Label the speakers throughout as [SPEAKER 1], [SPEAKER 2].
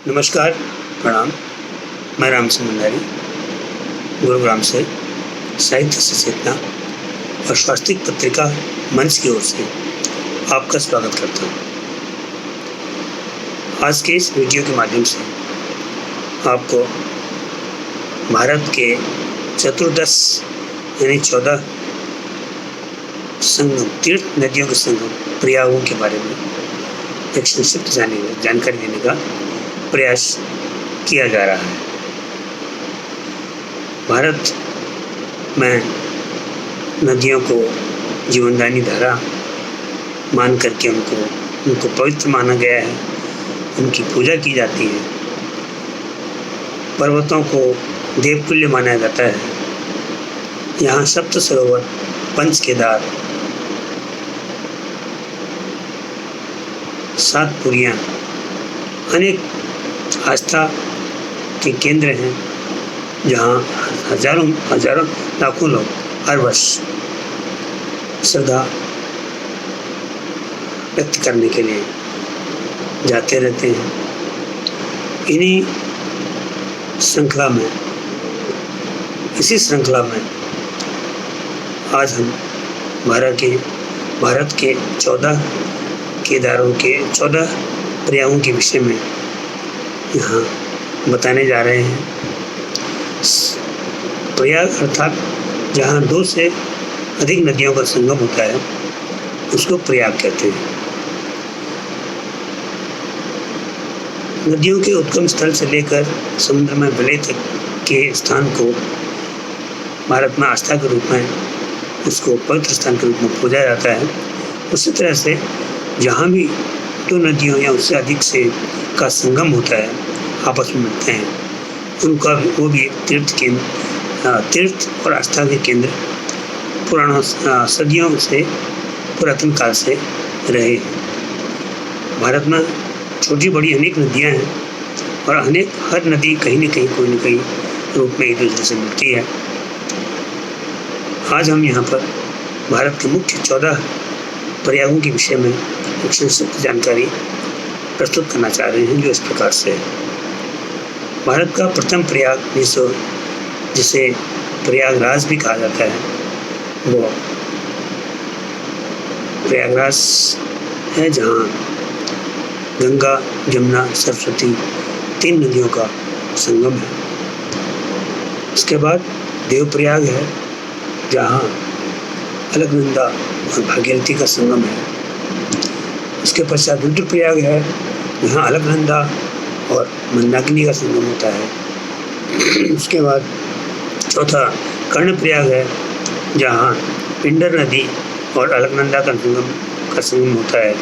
[SPEAKER 1] नमस्कार, प्रणाम। मैं राम सिंह भंडारी, गुरुग्राम से साहित्य से चेतना और स्वास्तिक पत्रिका मंच की ओर से आपका स्वागत करता हूँ। आज के इस वीडियो के माध्यम से आपको भारत के चतुर्दश यानी 14 संगम, तीर्थ नदियों के संगम प्रयागों के बारे में एक संक्षिप्त जानकारी देने का प्रयास किया जा रहा है। भारत में नदियों को जीवनदायिनी धारा मान करके उनको पवित्र माना गया है, उनकी पूजा की जाती है। पर्वतों को देवतुल्य माना जाता है। यहाँ सप्त सरोवर, पंच केदार, 7 पुरियाँ, अनेक आस्था के केंद्र हैं, जहाँ हजारों लाखों लोग हर वर्ष श्रद्धा व्यक्त करने के लिए जाते रहते हैं। इसी श्रृंखला में आज हम भारत के 14 केदारों के 14 प्रयागों के विषय में यहाँ बताने जा रहे हैं। प्रयाग अर्थात जहाँ 2 से अधिक नदियों का संगम होता है, उसको प्रयाग कहते हैं। नदियों के उद्गम स्थल से लेकर समुद्र में विलय तक के स्थान को भारत में आस्था के रूप में, उसको पवित्र स्थान के रूप में पूजा जाता है। उसी तरह से जहाँ भी 2 नदियों या उससे अधिक से का संगम होता है, आपस में मिलते हैं, उनका वो भी एक तीर्थ और आस्था के केंद्र पुराणों सदियों से, पुरातन काल से रहे हैं। भारत में छोटी बड़ी अनेक नदियां हैं और हर नदी कहीं न कहीं कोई न कहीं रूप में एक दूसरे से मिलती है। आज हम यहाँ पर भारत के मुख्य 14 प्रयागों के विषय में एक संक्षिप्त जानकारी प्रस्तुत करना चाह रहे हैं, जो इस प्रकार से है। भारत का प्रथम प्रयाग, जिसे प्रयागराज भी कहा जाता है, वो प्रयागराज है, जहाँ गंगा, जमुना, सरस्वती 3 नदियों का संगम है। इसके बाद देवप्रयाग है, जहाँ अलकनंदा और भागीरथी का संगम है। इसके पश्चात रुद्रप्रयाग है, जहाँ अलकनंदा और मंदाकिनी का संगम होता है। उसके बाद चौथा कर्णप्रयाग है, जहाँ पिंडर नदी और अलकनंदा का संगम होता है।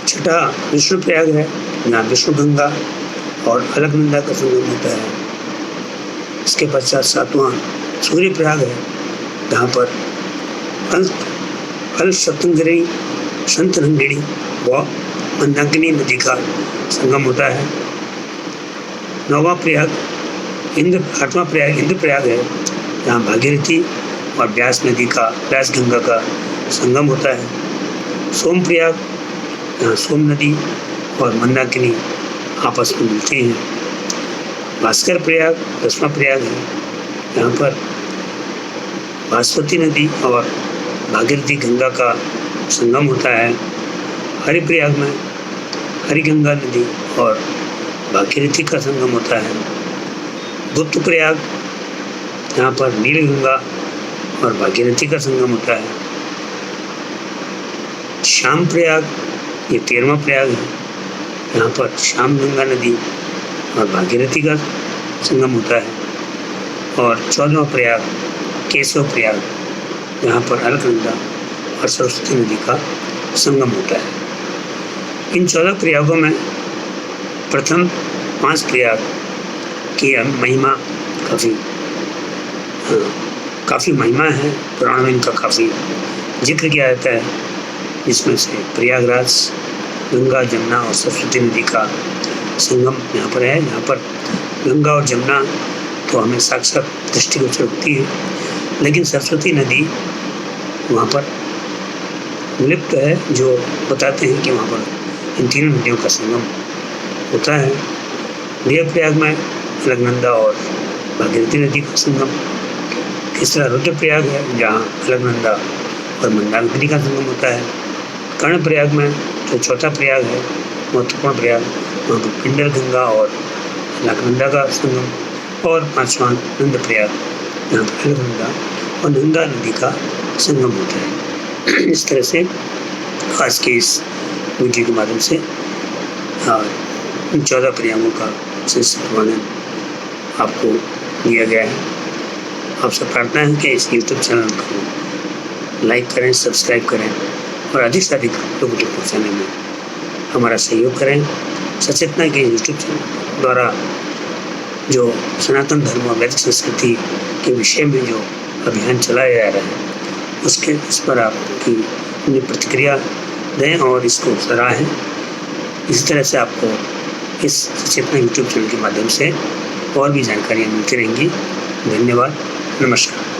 [SPEAKER 1] छठा विष्णुप्रयाग है, जहाँ विष्णुगंगा और अलकनंदा का संगम होता है। इसके पश्चात 7वां सूर्यप्रयाग है, जहाँ पर शतरंगिणी व मंदाकिनी नदी का संगम होता है। 8वां प्रयाग इंद्रप्रयाग है, जहाँ भागीरथी और व्यास गंगा का संगम होता है। सोमप्रयाग, जहाँ सोम नदी और मंदाकिनी आपस में मिलती हैं। भास्कर प्रयाग 10वां प्रयाग है, यहाँ पर भास्वती नदी और भागीरथी गंगा का संगम होता है। हरिप्रयाग में हरिगंगा नदी और भागीरथी का संगम होता है। गुप्त प्रयाग, यहाँ पर नीलगंगा और भागीरथी का संगम होता है। श्याम प्रयाग, ये 13वां प्रयाग है, यहाँ पर श्याम गंगा नदी और भागीरथी का संगम होता है। और 14वां प्रयाग केशव प्रयाग, यहाँ पर अलकनंदा और सरस्वती नदी का संगम होता है। इन 14 प्रयागों में प्रथम 5 प्रयाग की महिमा काफ़ी महिमा है। पुराण में इनका काफ़ी जिक्र किया जाता है, जिसमें से प्रयागराज गंगा, जमुना और सरस्वती नदी का संगम यहाँ पर है। यहाँ पर गंगा और जमुना तो हमें साक्षात दृष्टिगोचर होती है, लेकिन सरस्वती नदी वहाँ पर लिप्त है, जो बताते हैं कि वहाँ पर इन तीनों नदियों का संगम होता है। देवप्रयाग में अलकनंदा और भागीरथी नदी का संगम। तीसरा रुद्रप्रयाग है, जहाँ अलकनंदा और मंदाकिनी का संगम होता है। कर्णप्रयाग में जो चौथा प्रयाग है, महत्वपूर्ण प्रयाग, वहाँ पर पिंडर गंगा और अलकनंदा का संगम। और पांचवा नंद प्रयाग, जहाँ पर अलकनंदा और गंगा नदी का संगम होता है। इस तरह से आज के इस वीडियो के माध्यम से 14 प्रयागों का संक्षिप्त वर्णन आपको दिया गया है। आपसे प्रार्थना है कि इस YouTube चैनल को लाइक करें, सब्सक्राइब करें और अधिक से अधिक लोगों तक पहुँचाने में हमारा सहयोग करें। सचेतना के YouTube चैनल द्वारा जो सनातन धर्म और वैदिक संस्कृति के विषय में जो अभियान चलाया जा रहा है, उस पर आपकी अपनी प्रतिक्रिया दें और इसको सराहें। इसी तरह से आपको इस सचेतना YouTube चैनल के माध्यम से और भी जानकारियाँ मिलती रहेंगी। धन्यवाद, नमस्कार।